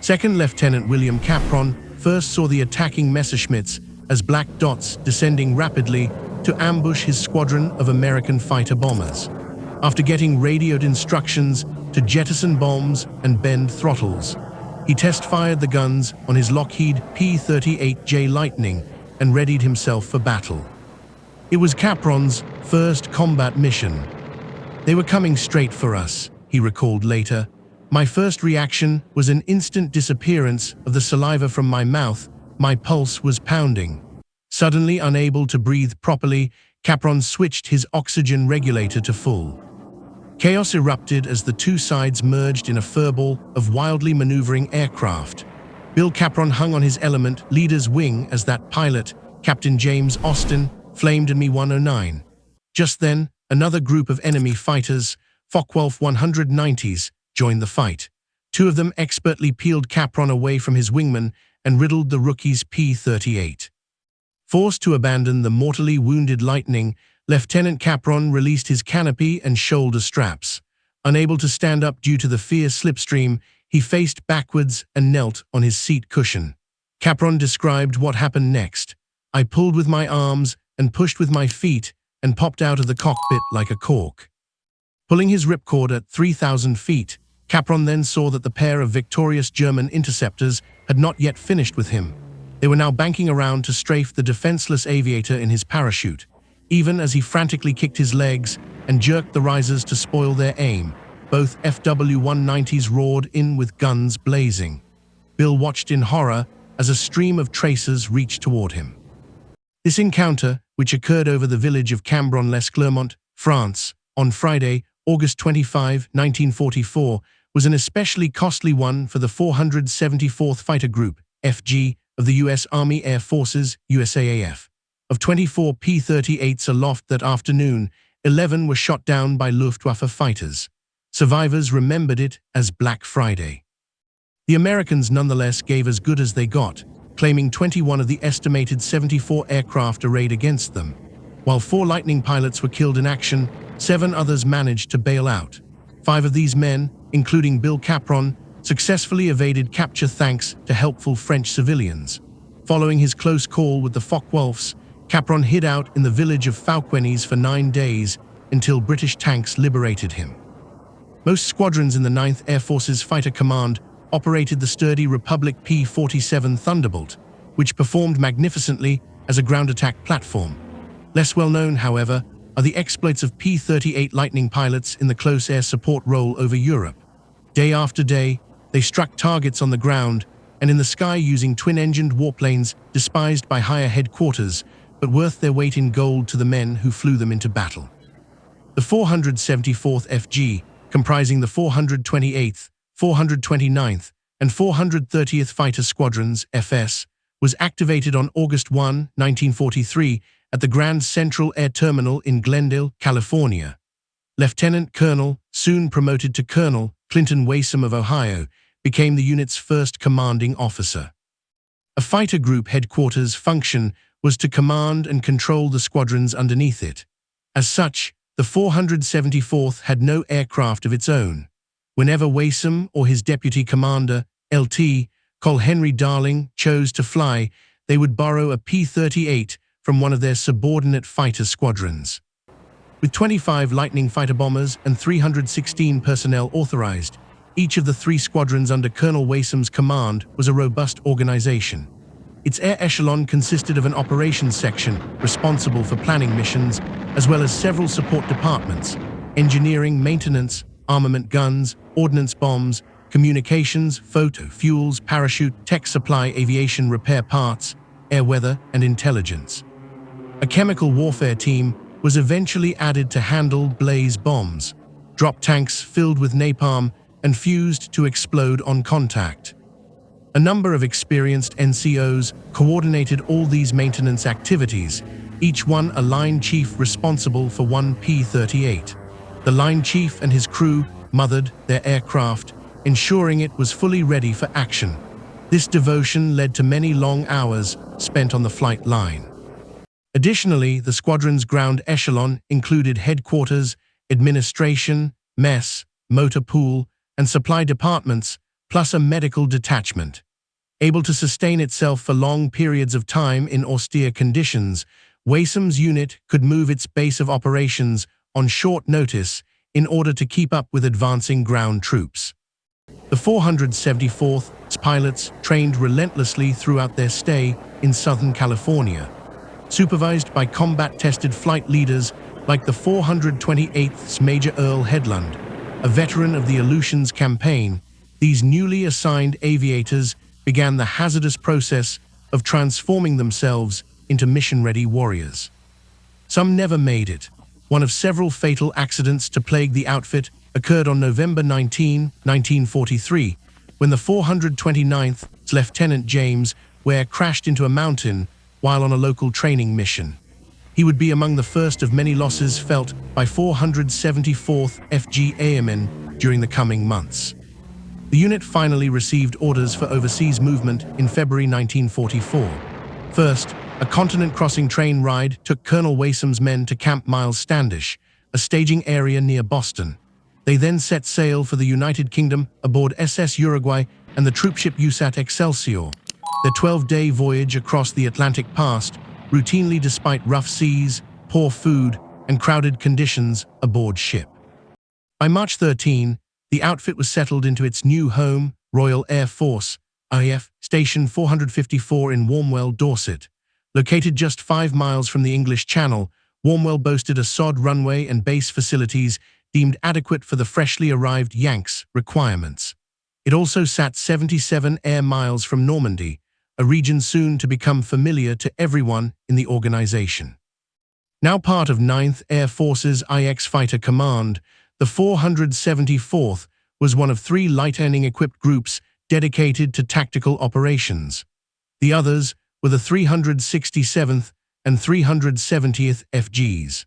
Second Lieutenant William Capron first saw the attacking Messerschmitts as black dots descending rapidly to ambush his squadron of American fighter bombers. After getting radioed instructions to jettison bombs and bend throttles, he test-fired the guns on his Lockheed P-38J Lightning and readied himself for battle. It was Capron's first combat mission. "They were coming straight for us," he recalled later. "My first reaction was an instant disappearance of the saliva from my mouth. My pulse was pounding." Suddenly unable to breathe properly, Capron switched his oxygen regulator to full. Chaos erupted as the two sides merged in a furball of wildly maneuvering aircraft. Bill Capron hung on his element leader's wing as that pilot, Captain James Austin, flamed in Me-109. Just then, another group of enemy fighters, Focke-Wulf 190s, joined the fight. Two of them expertly peeled Capron away from his wingman and riddled the rookie's P-38. Forced to abandon the mortally wounded Lightning, Lieutenant Capron released his canopy and shoulder straps. Unable to stand up due to the fierce slipstream, he faced backwards and knelt on his seat cushion. Capron described what happened next. "I pulled with my arms and pushed with my feet and popped out of the cockpit like a cork." Pulling his ripcord at 3,000 feet, Capron then saw that the pair of victorious German interceptors had not yet finished with him. They were now banking around to strafe the defenseless aviator in his parachute. Even as he frantically kicked his legs and jerked the risers to spoil their aim, both FW-190s roared in with guns blazing. Bill watched in horror as a stream of tracers reached toward him. This encounter, which occurred over the village of Cambron-les-Clermont, France, on Friday, August 25, 1944, was an especially costly one for the 474th Fighter Group, FG, of the U.S. Army Air Forces, USAAF. Of 24 P-38s aloft that afternoon, 11 were shot down by Luftwaffe fighters. Survivors remembered it as Black Friday. The Americans nonetheless gave as good as they got, claiming 21 of the estimated 74 aircraft arrayed against them. While 4 Lightning pilots were killed in action, 7 others managed to bail out. 5 of these men, including Bill Capron, successfully evaded capture thanks to helpful French civilians. Following his close call with the Focke-Wulfs, Capron hid out in the village of Fauquenes for 9 days until British tanks liberated him. Most squadrons in the 9th Air Force's Fighter Command operated the sturdy Republic P-47 Thunderbolt, which performed magnificently as a ground attack platform. Less well known, however, are the exploits of P-38 Lightning pilots in the close air support role over Europe. Day after day, they struck targets on the ground and in the sky using twin-engined warplanes despised by higher headquarters, but worth their weight in gold to the men who flew them into battle. The 474th FG, comprising the 428th, 429th, and 430th Fighter Squadrons, FS, was activated on August 1, 1943, at the Grand Central Air Terminal in Glendale, California. Lieutenant Colonel, soon promoted to Colonel, Clinton Wasom of Ohio, became the unit's first commanding officer. A fighter group headquarters function was to command and control the squadrons underneath it. As such, the 474th had no aircraft of its own. Whenever Wasom or his deputy commander, LT, Col Henry Darling, chose to fly, they would borrow a P-38 from one of their subordinate fighter squadrons. With 25 Lightning fighter bombers and 316 personnel authorized, each of the 3 squadrons under Colonel Wasom's command was a robust organization. Its air echelon consisted of an operations section responsible for planning missions, as well as several support departments: engineering, maintenance, armament guns, ordnance bombs, communications, photo, fuels, parachute, tech supply, aviation repair parts, air weather, and intelligence. A chemical warfare team was eventually added to handle blaze bombs, drop tanks filled with napalm and fused to explode on contact. A number of experienced NCOs coordinated all these maintenance activities, each one a line chief responsible for one P-38. The line chief and his crew mothered their aircraft, ensuring it was fully ready for action. This devotion led to many long hours spent on the flight line. Additionally, the squadron's ground echelon included headquarters, administration, mess, motor pool, and supply departments, plus a medical detachment. Able to sustain itself for long periods of time in austere conditions, Waysom's unit could move its base of operations on short notice in order to keep up with advancing ground troops. The 474th's pilots trained relentlessly throughout their stay in Southern California. Supervised by combat-tested flight leaders like the 428th's Major Earl Headland, a veteran of the Aleutians campaign, these newly assigned aviators began the hazardous process of transforming themselves into mission-ready warriors. Some never made it. One of several fatal accidents to plague the outfit occurred on November 19, 1943, when the 429th's Lieutenant James Ware crashed into a mountain while on a local training mission. He would be among the first of many losses felt by 474th FG Airmen during the coming months. The unit finally received orders for overseas movement in February 1944. First, a continent-crossing train ride took Colonel Waysom's men to Camp Miles Standish, a staging area near Boston. They then set sail for the United Kingdom aboard SS Uruguay and the troopship USAT Excelsior. Their 12-day voyage across the Atlantic passed routinely despite rough seas, poor food, and crowded conditions aboard ship. By March 13, the outfit was settled into its new home, Royal Air Force, RAF, Station 454 in Warmwell, Dorset. Located just 5 miles from the English Channel, Warmwell boasted a sod runway and base facilities deemed adequate for the freshly arrived Yanks' requirements. It also sat 77 air miles from Normandy, a region soon to become familiar to everyone in the organization. Now part of 9th Air Force's IX Fighter Command, the 474th was one of 3 light-equipped groups dedicated to tactical operations. The others were the 367th and 370th FGs.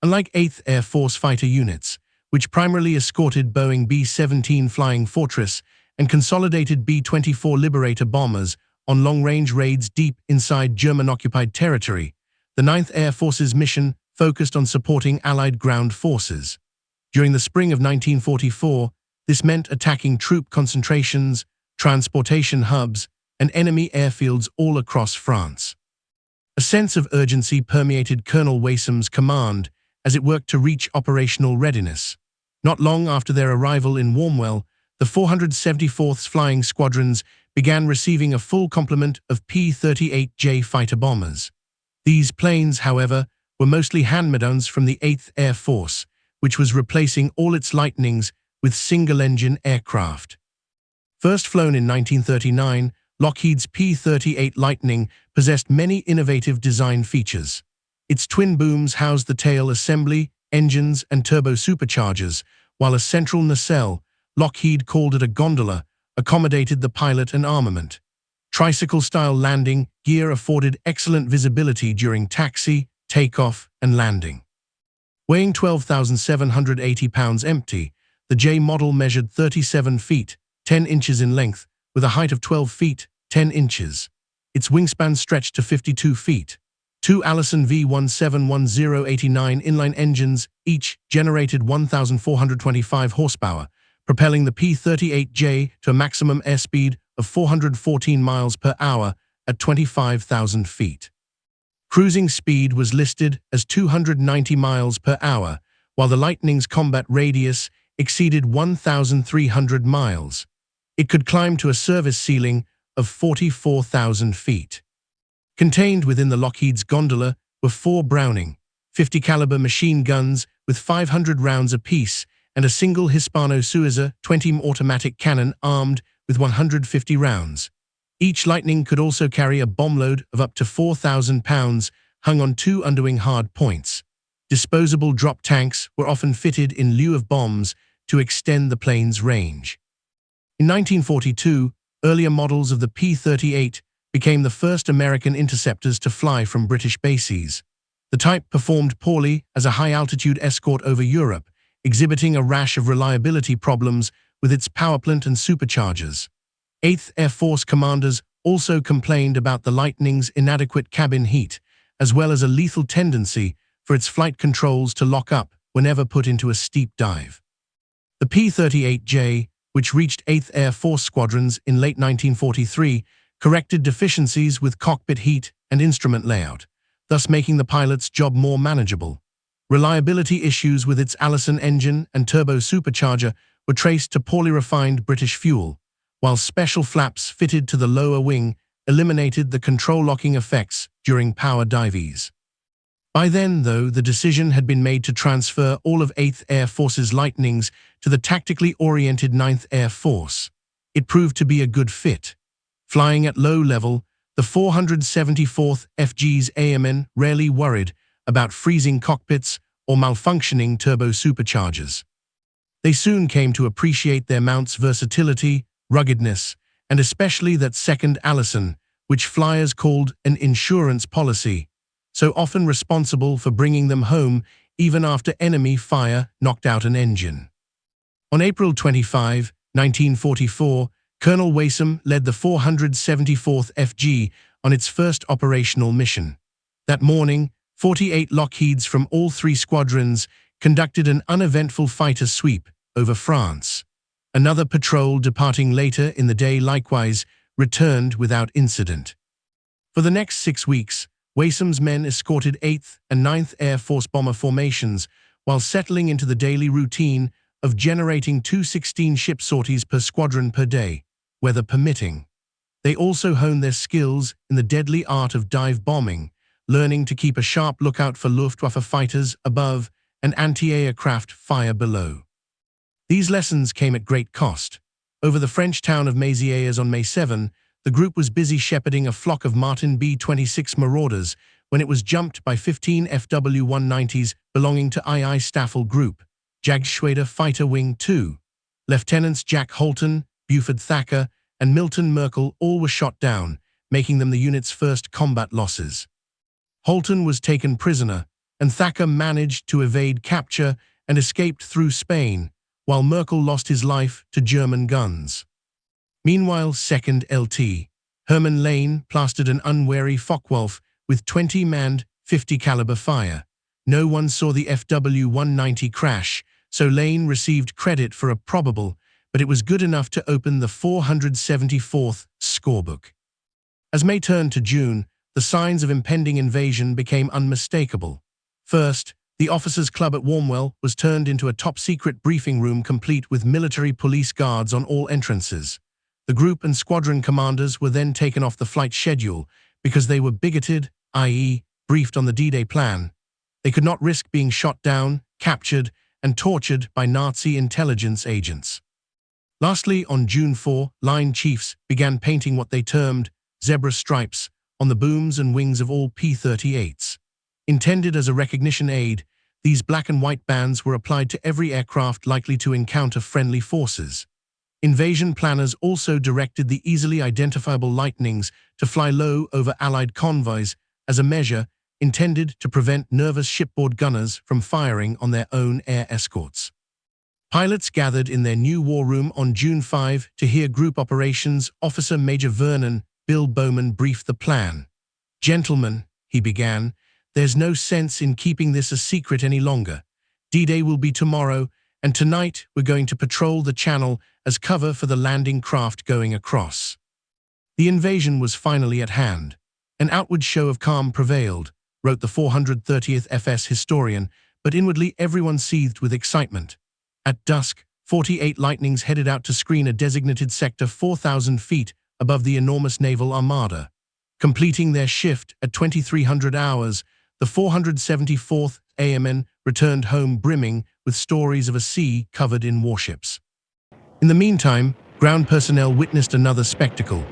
Unlike 8th Air Force fighter units, which primarily escorted Boeing B-17 Flying Fortress and consolidated B-24 Liberator bombers on long-range raids deep inside German-occupied territory, the 9th Air Force's mission focused on supporting Allied ground forces. During the spring of 1944, this meant attacking troop concentrations, transportation hubs, and enemy airfields all across France. A sense of urgency permeated Colonel Waysom's command as it worked to reach operational readiness. Not long after their arrival in Warmwell, the 474th's flying squadrons began receiving a full complement of P-38J fighter bombers. These planes, however, were mostly hand-me-downs from the 8th Air Force, which was replacing all its Lightnings with single-engine aircraft. First flown in 1939, Lockheed's P-38 Lightning possessed many innovative design features. Its twin booms housed the tail assembly, engines, and turbo superchargers, while a central nacelle, Lockheed called it a gondola, accommodated the pilot and armament. Tricycle-style landing gear afforded excellent visibility during taxi, takeoff, and landing. Weighing 12,780 pounds empty, the J model measured 37 feet, 10 inches in length, with a height of 12 feet, 10 inches. Its wingspan stretched to 52 feet. 2 Allison V171089 inline engines each generated 1,425 horsepower, propelling the P-38J to a maximum airspeed of 414 miles per hour at 25,000 feet. Cruising speed was listed as 290 miles per hour, while the Lightning's combat radius exceeded 1,300 miles. It could climb to a service ceiling of 44,000 feet. Contained within the Lockheed's gondola were 4 Browning, 50 caliber machine guns with 500 rounds apiece and a single Hispano-Suiza 20 automatic cannon armed with 150 rounds. Each Lightning could also carry a bomb load of up to 4,000 pounds hung on 2 underwing hard points. Disposable drop tanks were often fitted in lieu of bombs to extend the plane's range. In 1942, earlier models of the P-38 became the first American interceptors to fly from British bases. The type performed poorly as a high-altitude escort over Europe, exhibiting a rash of reliability problems with its powerplant and superchargers. 8th Air Force commanders also complained about the Lightning's inadequate cabin heat, as well as a lethal tendency for its flight controls to lock up whenever put into a steep dive. The P-38J which reached 8th Air Force squadrons in late 1943, corrected deficiencies with cockpit heat and instrument layout, thus making the pilot's job more manageable. Reliability issues with its Allison engine and turbo supercharger were traced to poorly refined British fuel, while special flaps fitted to the lower wing eliminated the control-locking effects during power dives. By then, though, the decision had been made to transfer all of 8th Air Force's Lightnings to the tactically oriented 9th Air Force. It proved to be a good fit. Flying at low level, the 474th FG's airmen rarely worried about freezing cockpits or malfunctioning turbo superchargers. They soon came to appreciate their mount's versatility, ruggedness, and especially that second Allison, which flyers called an insurance policy, so often responsible for bringing them home even after enemy fire knocked out an engine. On April 25, 1944, Colonel Wasom led the 474th FG on its first operational mission. That morning, 48 Lockheeds from all three squadrons conducted an uneventful fighter sweep over France. Another patrol departing later in the day likewise returned without incident. For the next 6 weeks, Wasom's men escorted 8th and 9th Air Force bomber formations while settling into the daily routine of generating 216 ship sorties per squadron per day, weather permitting. They also honed their skills in the deadly art of dive bombing, learning to keep a sharp lookout for Luftwaffe fighters above and anti-aircraft fire below. These lessons came at great cost. Over the French town of Mézières on May 7, the group was busy shepherding a flock of Martin B-26 Marauders when it was jumped by 15 FW-190s belonging to II Staffel Group, Jagdgeschwader Fighter Wing 2. Lieutenants Jack Holton, Buford Thacker, and Milton Merkel all were shot down, making them the unit's first combat losses. Holton was taken prisoner, and Thacker managed to evade capture and escaped through Spain, while Merkel lost his life to German guns. Meanwhile, 2nd LT, Herman Lane plastered an unwary Focke-Wulf with 20 manned 50 caliber fire. No one saw the FW-190 crash, so Lane received credit for a probable, but it was good enough to open the 474th scorebook. As May turned to June, the signs of impending invasion became unmistakable. First, the officers' club at Warmwell was turned into a top-secret briefing room complete with military police guards on all entrances. The group and squadron commanders were then taken off the flight schedule because they were bigoted, i.e., briefed on the D-Day plan. They could not risk being shot down, captured, and tortured by Nazi intelligence agents. Lastly, on June 4, line chiefs began painting what they termed zebra stripes on the booms and wings of all P-38s. Intended as a recognition aid, these black and white bands were applied to every aircraft likely to encounter friendly forces. Invasion planners also directed the easily identifiable Lightnings to fly low over Allied convoys as a measure intended to prevent nervous shipboard gunners from firing on their own air escorts. Pilots gathered in their new war room on June 5 to hear Group Operations Officer Major Vernon Bill Bowman brief the plan. "Gentlemen," he began, "there's no sense in keeping this a secret any longer. D-Day will be tomorrow, and tonight we're going to patrol the channel as cover for the landing craft going across." The invasion was finally at hand. An outward show of calm prevailed, wrote the 430th FS historian, but inwardly everyone seethed with excitement. At dusk, 48 Lightnings headed out to screen a designated sector 4,000 feet above the enormous naval armada. Completing their shift at 2300 hours, the 474th AMN returned home brimming with stories of a sea covered in warships. In the meantime, ground personnel witnessed another spectacle.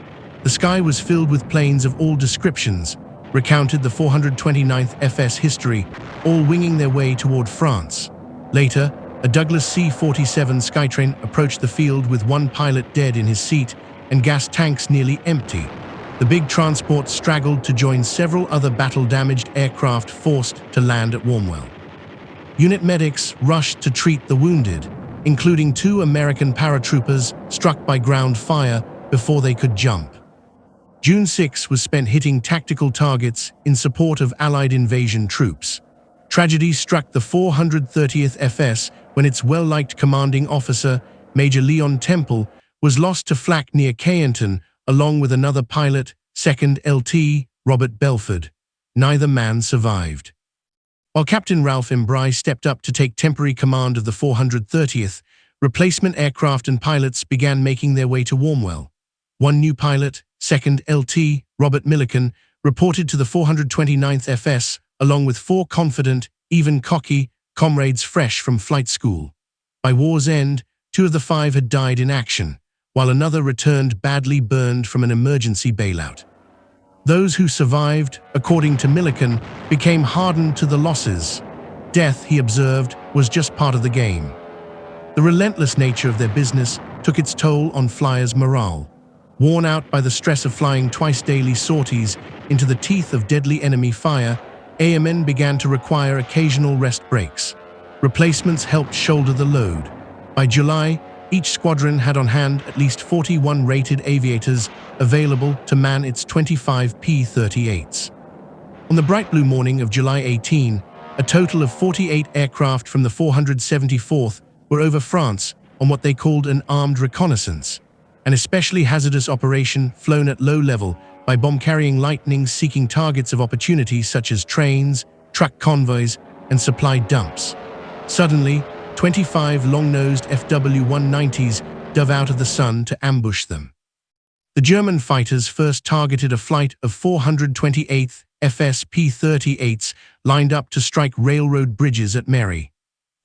The sky was filled with planes of all descriptions, recounted the 429th FS history, all winging their way toward France. Later, a Douglas C-47 Skytrain approached the field with one pilot dead in his seat and gas tanks nearly empty. The big transport straggled to join several other battle-damaged aircraft forced to land at Warmwell. Unit medics rushed to treat the wounded, including 2 American paratroopers struck by ground fire before they could jump. June 6 was spent hitting tactical targets in support of Allied invasion troops. Tragedy struck the 430th FS when its well-liked commanding officer, Major Leon Temple, was lost to flak near Cayenton, along with another pilot, 2nd LT, Robert Belford. Neither man survived. While Captain Ralph Embry stepped up to take temporary command of the 430th, replacement aircraft and pilots began making their way to Warmwell. One new pilot, 2nd LT, Robert Milliken, reported to the 429th FS, along with 4 confident, even cocky, comrades fresh from flight school. By war's end, 2 of the 5 had died in action, while another returned badly burned from an emergency bailout. Those who survived, according to Milliken, became hardened to the losses. Death, he observed, was just part of the game. The relentless nature of their business took its toll on flyers' morale. Worn out by the stress of flying twice-daily sorties into the teeth of deadly enemy fire, airmen began to require occasional rest breaks. Replacements helped shoulder the load. By July, each squadron had on hand at least 41 rated aviators available to man its 25 P-38s. On the bright blue morning of July 18, a total of 48 aircraft from the 474th were over France on what they called an armed reconnaissance, an especially hazardous operation flown at low level by bomb-carrying lightnings seeking targets of opportunity such as trains, truck convoys, and supply dumps. Suddenly, 25 long-nosed FW-190s dove out of the sun to ambush them. The German fighters first targeted a flight of 428th FS P-38s lined up to strike railroad bridges at Merry.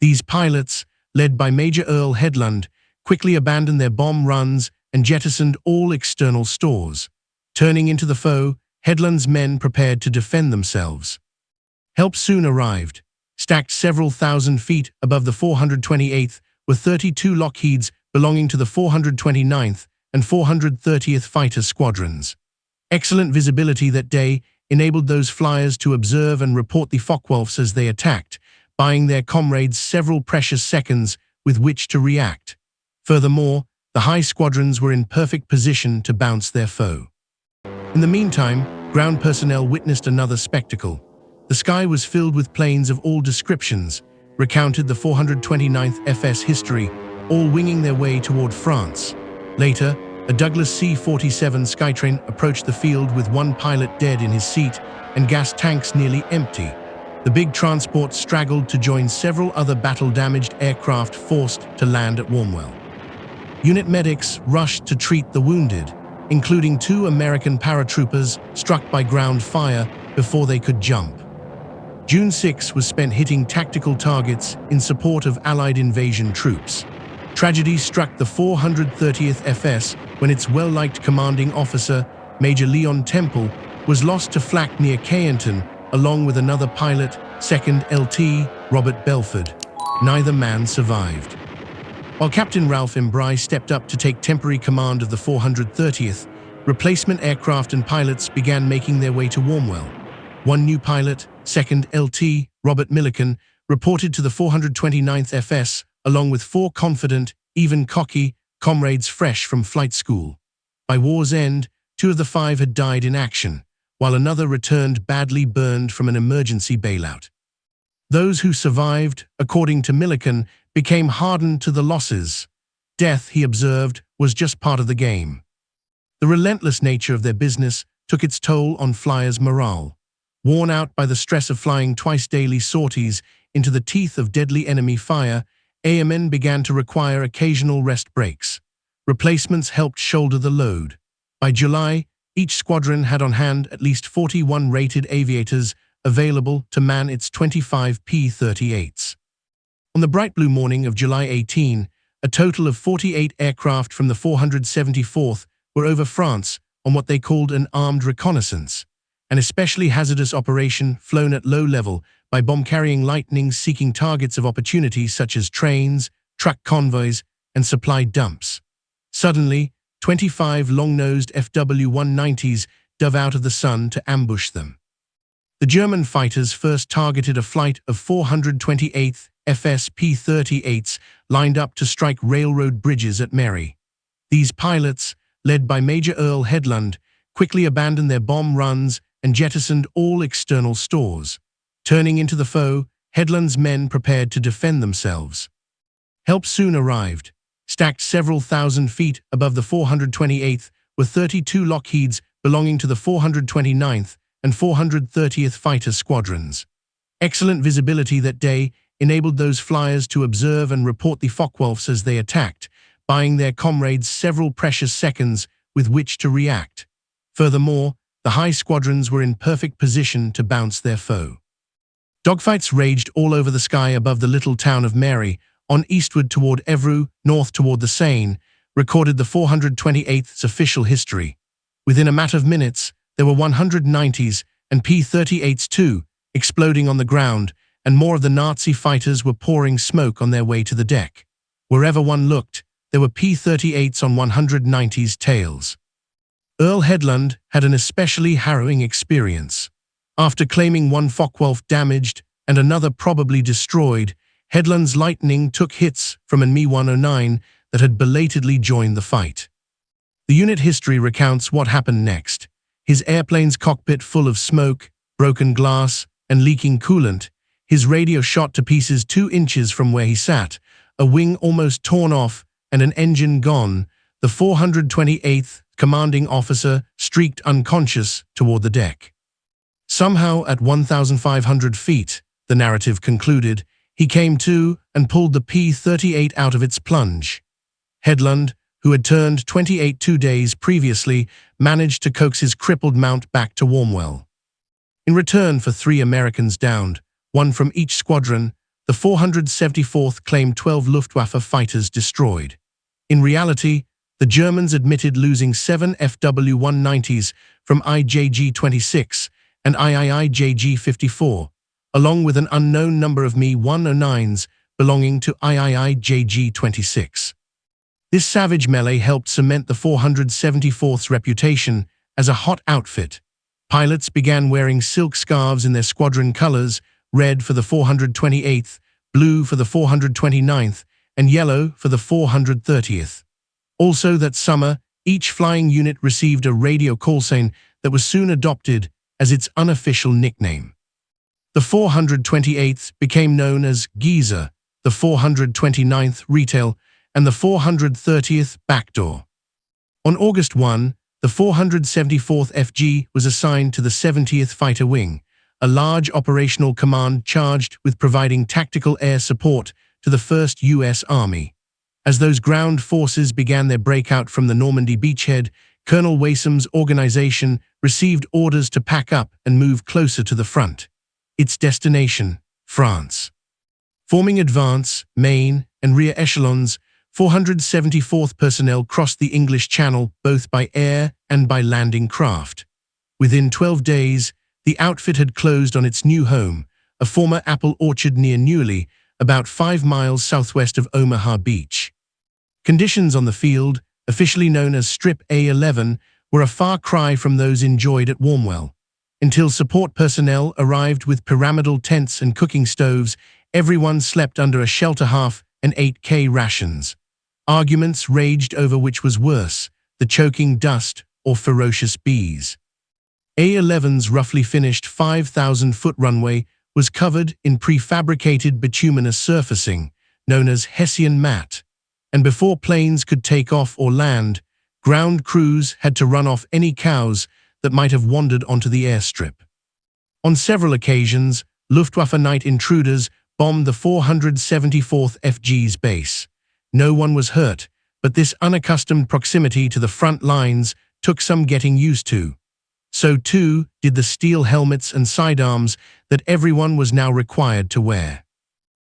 These pilots, led by Major Earl Headland, quickly abandoned their bomb runs and jettisoned all external stores. Turning into the foe, Headland's men prepared to defend themselves. Help soon arrived. Stacked several thousand feet above the 428th were 32 Lockheeds belonging to the 429th and 430th Fighter Squadrons. Excellent visibility that day enabled those flyers to observe and report the Focke-Wulfs as they attacked, buying their comrades several precious seconds with which to react. Furthermore, the high squadrons were in perfect position to bounce their foe. In the meantime, ground personnel witnessed another spectacle. The sky was filled with planes of all descriptions, recounted the 429th FS history, all winging their way toward France. Later, a Douglas C-47 Skytrain approached the field with one pilot dead in his seat and gas tanks nearly empty. The big transport straggled to join several other battle-damaged aircraft forced to land at Warmwell. Unit medics rushed to treat the wounded, including 2 American paratroopers struck by ground fire before they could jump. June 6 was spent hitting tactical targets in support of Allied invasion troops. Tragedy struck the 430th FS when its well-liked commanding officer, Major Leon Temple, was lost to flak near Cayenton, along with another pilot, 2nd LT, Robert Belford. Neither man survived. While Captain Ralph Embry stepped up to take temporary command of the 430th, replacement aircraft and pilots began making their way to Warmwell. One new pilot, 2nd LT, Robert Milliken, reported to the 429th FS, along with 4 confident, even cocky, comrades fresh from flight school. By war's end, 2 of the 5 had died in action, while another returned badly burned from an emergency bailout. Those who survived, according to Milliken, became hardened to the losses. Death, he observed, was just part of the game. The relentless nature of their business took its toll on flyers' morale. Worn out by the stress of flying twice-daily sorties into the teeth of deadly enemy fire, airmen began to require occasional rest breaks. Replacements helped shoulder the load. By July, each squadron had on hand at least 41 rated aviators available to man its 25 P-38s. On the bright blue morning of July 18, a total of 48 aircraft from the 474th were over France on what they called an armed reconnaissance, an especially hazardous operation flown at low level by bomb-carrying lightnings seeking targets of opportunity such as trains, truck convoys, and supply dumps. Suddenly, 25 long-nosed FW-190s dove out of the sun to ambush them. The German fighters first targeted a flight of 428th FS P-38s lined up to strike railroad bridges at Merry. These pilots, led by Major Earl Headland, quickly abandoned their bomb runs and jettisoned all external stores. Turning into the foe, Headland's men prepared to defend themselves. Help soon arrived. Stacked several thousand feet above the 428th were 32 Lockheeds belonging to the 429th and 430th Fighter Squadrons. Excellent visibility that day enabled those flyers to observe and report the Focke-Wulfs as they attacked, buying their comrades several precious seconds with which to react. Furthermore, the high squadrons were in perfect position to bounce their foe. Dogfights raged all over the sky above the little town of Mary, on eastward toward Évreux, north toward the Seine, recorded the 428th's official history. Within a matter of minutes, there were 190s and P-38s too, exploding on the ground, and more of the Nazi fighters were pouring smoke on their way to the deck. Wherever one looked, there were P-38s on 190s tails. Earl Headland had an especially harrowing experience. After claiming one Focke-Wulf damaged and another probably destroyed, Headland's Lightning took hits from an Me-109 that had belatedly joined the fight. The unit history recounts what happened next. His airplane's cockpit full of smoke, broken glass, and leaking coolant, his radio shot to pieces 2 inches from where he sat, a wing almost torn off, and an engine gone. The 428th commanding officer streaked unconscious toward the deck. Somehow, at 1,500 feet, the narrative concluded, he came to and pulled the P-38 out of its plunge. Headland, who had turned 28 2 days previously, managed to coax his crippled mount back to Warmwell. In return for 3 Americans downed, 1 from each squadron, the 474th claimed 12 Luftwaffe fighters destroyed. In reality, the Germans admitted losing 7 FW-190s from IJG-26 and IIIJG-54, along with an unknown number of Me-109s belonging to IIIJG-26. This savage melee helped cement the 474th's reputation as a hot outfit. Pilots began wearing silk scarves in their squadron colors, red for the 428th, blue for the 429th, and yellow for the 430th. Also that summer, each flying unit received a radio call sign that was soon adopted as its unofficial nickname. The 428th became known as Geezer, the 429th Retail, and the 430th Backdoor. On August 1, the 474th FG was assigned to the 70th Fighter Wing, a large operational command charged with providing tactical air support to the 1st U.S. Army. As those ground forces began their breakout from the Normandy beachhead, Colonel Wasom's organization received orders to pack up and move closer to the front. Its destination, France. Forming advance, main, and rear echelons, 474th personnel crossed the English Channel both by air and by landing craft. Within 12 days, the outfit had closed on its new home, a former apple orchard near Neuilly, about 5 miles southwest of Omaha Beach. Conditions on the field, officially known as Strip A11, were a far cry from those enjoyed at Warmwell. Until support personnel arrived with pyramidal tents and cooking stoves, everyone slept under a shelter half and 8K rations. Arguments raged over which was worse, the choking dust or ferocious bees. A11's roughly finished 5,000-foot runway was covered in prefabricated bituminous surfacing, known as Hessian mat, and before planes could take off or land, ground crews had to run off any cows that might have wandered onto the airstrip. On several occasions, Luftwaffe night intruders bombed the 474th FG's base. No one was hurt, but this unaccustomed proximity to the front lines took some getting used to. So too did the steel helmets and sidearms that everyone was now required to wear.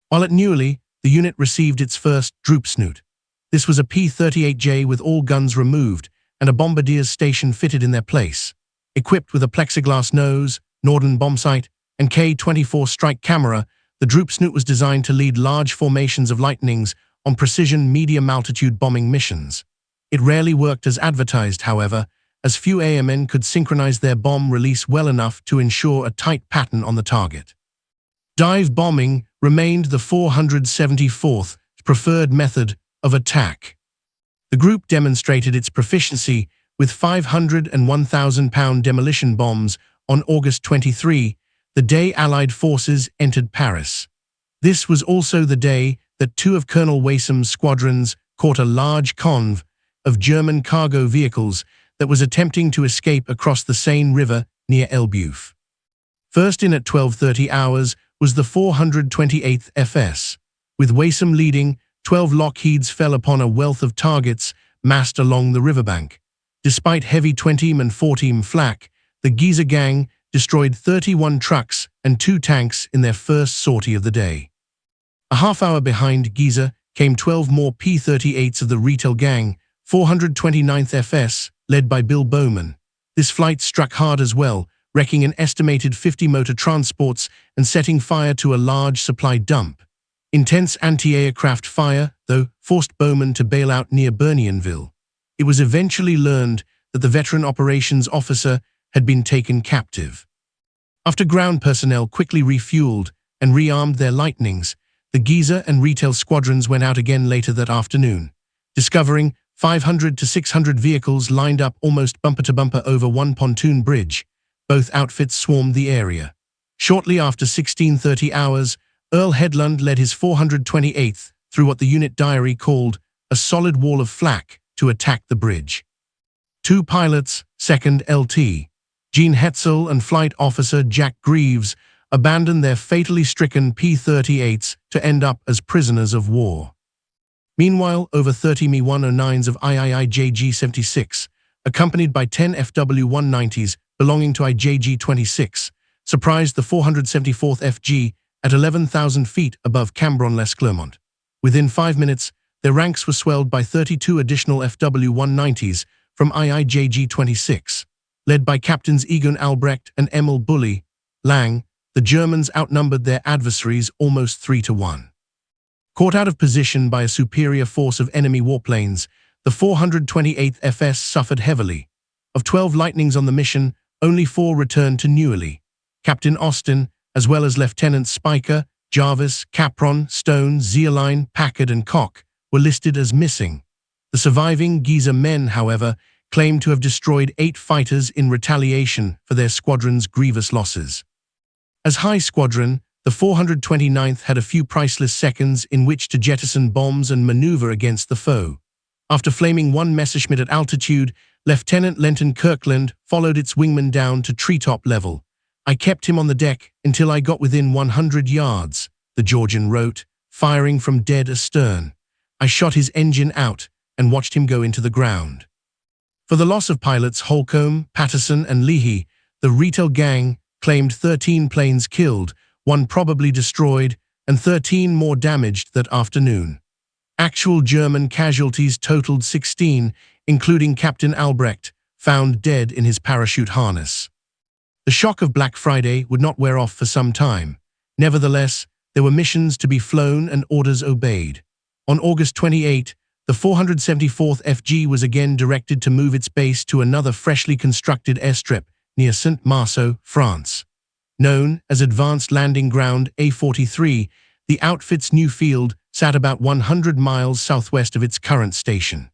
While at Neuilly, the unit received its first droop snoot. This was a P-38J with all guns removed and a bombardier's station fitted in their place. Equipped with a plexiglass nose, Norden bombsight, and K-24 strike camera, the droop snoot was designed to lead large formations of lightnings on precision medium-altitude bombing missions. It rarely worked as advertised, however, as few airmen could synchronize their bomb release well enough to ensure a tight pattern on the target. Dive bombing remained the 474th's preferred method of attack. The group demonstrated its proficiency with 500 and 1,000-pound demolition bombs on August 23, the day Allied forces entered Paris. This was also the day that 2 of Colonel Wasom's squadrons caught a large convoy of German cargo vehicles that was attempting to escape across the Seine River near Elbeuf. First in at 12:30 hours was the 428th FS. With Wasom leading, 12 Lockheeds fell upon a wealth of targets massed along the riverbank. Despite heavy 20mm and 40mm flak, the Giza gang destroyed 31 trucks and 2 tanks in their first sortie of the day. A half hour behind Giza came 12 more P-38s of the Retail gang, 429th FS, led by Bill Bowman. This flight struck hard as well, wrecking an estimated 50 motor transports and setting fire to a large supply dump. Intense anti-aircraft fire, though, forced Bowman to bail out near Bernionville. It was eventually learned that the veteran operations officer had been taken captive. After ground personnel quickly refueled and rearmed their Lightnings, the Giza and Retail squadrons went out again later that afternoon, discovering 500 to 600 vehicles lined up almost bumper to bumper over one pontoon bridge. Both outfits swarmed the area. Shortly after 16:30 hours, Earl Headland led his 428th through what the unit diary called a solid wall of flak to attack the bridge. 2 pilots, 2nd LT, Gene Hetzel and Flight Officer Jack Greaves, abandoned their fatally stricken P-38s to end up as prisoners of war. Meanwhile, over 30 Mi-109s of IIIJG-76, accompanied by 10 FW-190s belonging to IJG-26, surprised the 474th FG at 11,000 feet above Cambron-les-Clermont. Within 5 minutes, their ranks were swelled by 32 additional FW-190s from IIJG-26. Led by Captains Egon Albrecht and Emil Bully Lang, the Germans outnumbered their adversaries almost 3-1. Caught out of position by a superior force of enemy warplanes, the 428th FS suffered heavily. Of 12 Lightnings on the mission, only 4 returned to Neuilly. Captain Austin, as well as Lieutenants Spiker, Jarvis, Capron, Stone, Zierlein, Packard and Koch, were listed as missing. The surviving Giza men, however, claimed to have destroyed 8 fighters in retaliation for their squadron's grievous losses. As High Squadron, the 429th had a few priceless seconds in which to jettison bombs and maneuver against the foe. After flaming one Messerschmitt at altitude, Lieutenant Lenton Kirkland followed its wingman down to treetop level. "I kept him on the deck until I got within 100 yards, the Georgian wrote, firing from dead astern. "I shot his engine out and watched him go into the ground." For the loss of pilots Holcomb, Patterson and Leahy, the Retail gang claimed 13 planes killed, 1 probably destroyed, and 13 more damaged that afternoon. Actual German casualties totaled 16, including Captain Albrecht, found dead in his parachute harness. The shock of Black Friday would not wear off for some time. Nevertheless, there were missions to be flown and orders obeyed. On August 28, the 474th FG was again directed to move its base to another freshly constructed airstrip near Saint-Marceau, France. Known as Advanced Landing Ground A43, the outfit's new field sat about 100 miles southwest of its current station.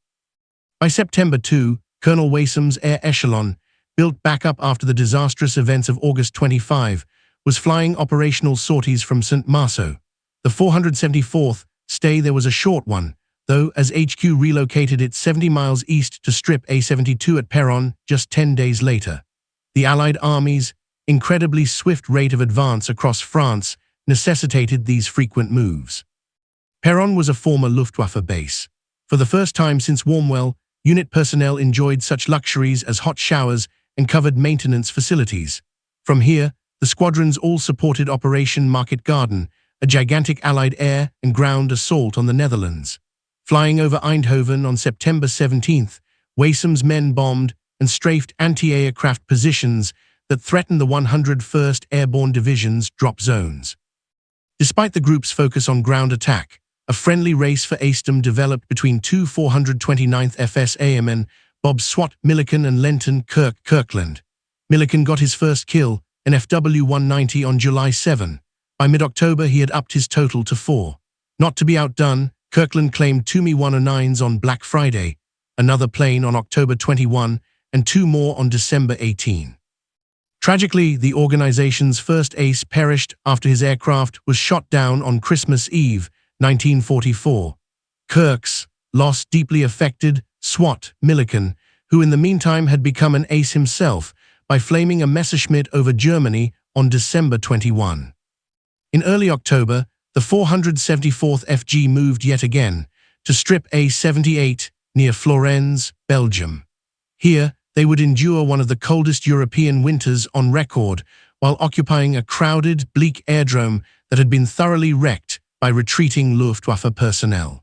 By September 2, Colonel Wasom's Air Echelon, built back up after the disastrous events of August 25, was flying operational sorties from Saint-Marceau. The 474th stay there was a short one, though, as HQ relocated it 70 miles east to strip A-72 at Peronne just 10 days later. The Allied army's incredibly swift rate of advance across France necessitated these frequent moves. Peronne was a former Luftwaffe base. For the first time since Warmwell, unit personnel enjoyed such luxuries as hot showers and covered maintenance facilities. From here, the squadrons all supported Operation Market Garden, a gigantic Allied air and ground assault on the Netherlands. Flying over Eindhoven on September 17th, Wasom's men bombed and strafed anti-aircraft positions that threatened the 101st Airborne Division's drop zones. Despite the group's focus on ground attack, a friendly race for aisdom developed between 2 429th FS airmen, Bob Swat Milliken and Lenton Kirkland. Milliken got his first kill, an FW-190 on July 7. By mid-October, he had upped his total to 4. Not to be outdone, Kirkland claimed 2 Mi-109s on Black Friday, another plane on October 21, and 2 more on December 18. Tragically, the organization's first ace perished after his aircraft was shot down on Christmas Eve, 1944. Kirk's lost deeply affected SWAT Millikan, who in the meantime had become an ace himself by flaming a Messerschmitt over Germany on December 21. In early October, the 474th FG moved yet again to strip A-78 near Florennes, Belgium. Here, they would endure one of the coldest European winters on record while occupying a crowded, bleak airdrome that had been thoroughly wrecked by retreating Luftwaffe personnel.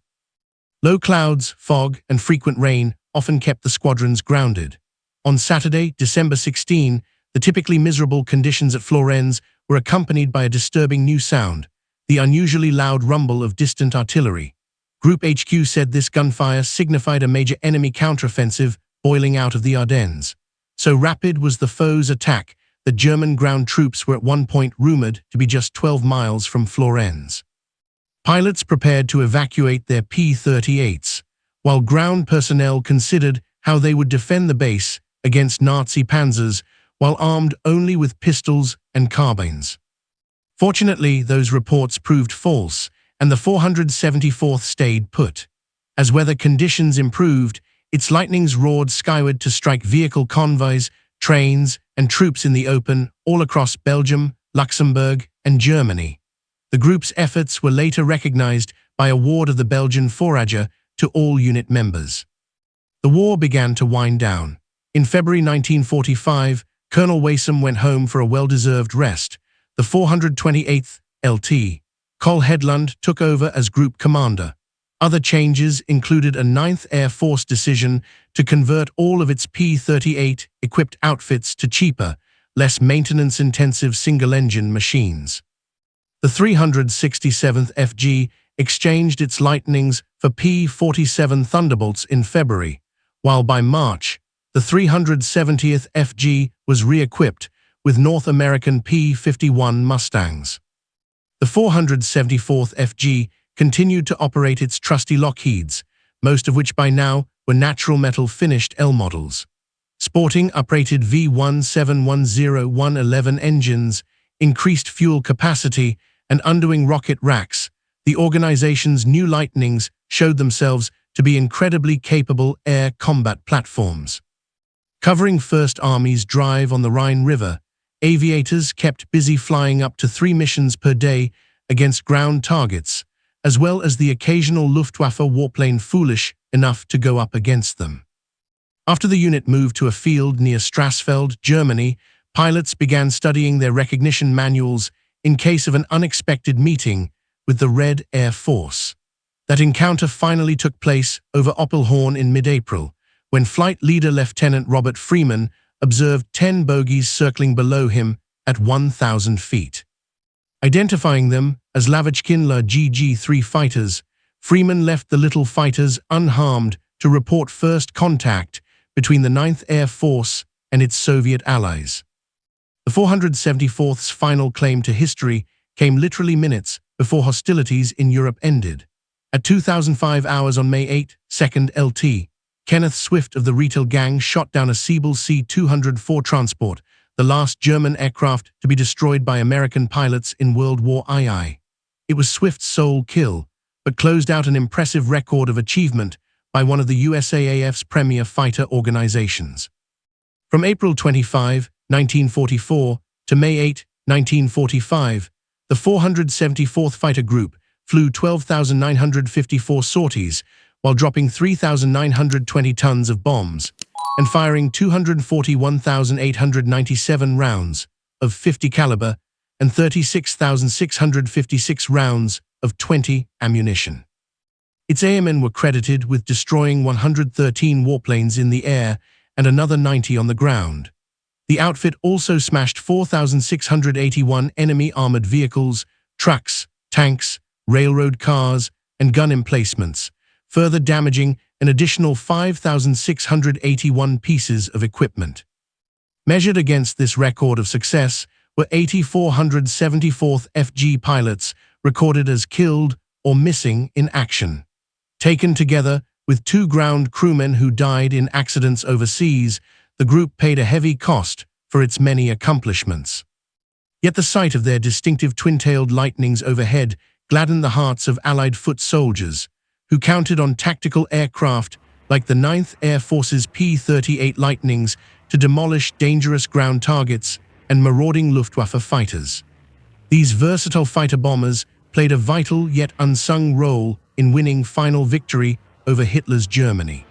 Low clouds, fog, and frequent rain often kept the squadrons grounded. On Saturday, December 16, the typically miserable conditions at Florennes were accompanied by a disturbing new sound, the unusually loud rumble of distant artillery. Group HQ said this gunfire signified a major enemy counteroffensive boiling out of the Ardennes. So rapid was the foe's attack that German ground troops were at one point rumored to be just 12 miles from Florennes. Pilots prepared to evacuate their P-38s, while ground personnel considered how they would defend the base against Nazi panzers while armed only with pistols and carbines. Fortunately, those reports proved false, and the 474th stayed put. As weather conditions improved, its lightnings roared skyward to strike vehicle convoys, trains, and troops in the open all across Belgium, Luxembourg, and Germany. The group's efforts were later recognized by award of the Belgian Forager to all unit members. The war began to wind down. In February 1945, Colonel Wasom went home for a well-deserved rest. The 428th LT, Col Hedlund, took over as group commander. Other changes included a 9th Air Force decision to convert all of its P-38 equipped outfits to cheaper, less maintenance-intensive single-engine machines. The 367th FG exchanged its Lightnings for P-47 Thunderbolts in February, while by March, the 370th FG was re-equipped with North American P-51 Mustangs. The 474th FG continued to operate its trusty Lockheeds, most of which by now were natural metal finished L models. Sporting uprated V1710-111 engines, increased fuel capacity, and underwing rocket racks, the organization's new Lightnings showed themselves to be incredibly capable air combat platforms. Covering First Army's drive on the Rhine River, aviators kept busy flying up to 3 missions per day against ground targets, as well as the occasional Luftwaffe warplane foolish enough to go up against them. After the unit moved to a field near Strassfeld, Germany, pilots began studying their recognition manuals in case of an unexpected meeting with the Red Air Force. That encounter finally took place over Oppelhorn in mid-April, when Flight Leader Lieutenant Robert Freeman observed 10 bogies circling below him at 1,000 feet. Identifying them as Lavachkin La GG-3 fighters, Freeman left the little fighters unharmed to report first contact between the 9th Air Force and its Soviet allies. The 474th's final claim to history came literally minutes before hostilities in Europe ended. At 2005 hours on May 8, 2nd LT, Kenneth Swift of the Retail Gang shot down a Siebel C-204 transport, the last German aircraft to be destroyed by American pilots in World War II. It was Swift's sole kill, but closed out an impressive record of achievement by one of the USAAF's premier fighter organizations. From April 25, 1944 to May 8, 1945, the 474th Fighter Group flew 12,954 sorties while dropping 3,920 tons of bombs and firing 241,897 rounds of 50 caliber and 36,656 rounds of 20 ammunition. Its airmen were credited with destroying 113 warplanes in the air and another 90 on the ground. The outfit also smashed 4,681 enemy armored vehicles, trucks, tanks, railroad cars, and gun emplacements, further damaging an additional 5,681 pieces of equipment. Measured against this record of success were 8,474th FG pilots recorded as killed or missing in action. Taken together with 2 ground crewmen who died in accidents overseas, the group paid a heavy cost for its many accomplishments. Yet the sight of their distinctive twin-tailed lightnings overhead gladdened the hearts of Allied foot soldiers, who counted on tactical aircraft like the 9th Air Force's P-38 Lightnings to demolish dangerous ground targets and marauding Luftwaffe fighters. These versatile fighter bombers played a vital yet unsung role in winning final victory over Hitler's Germany.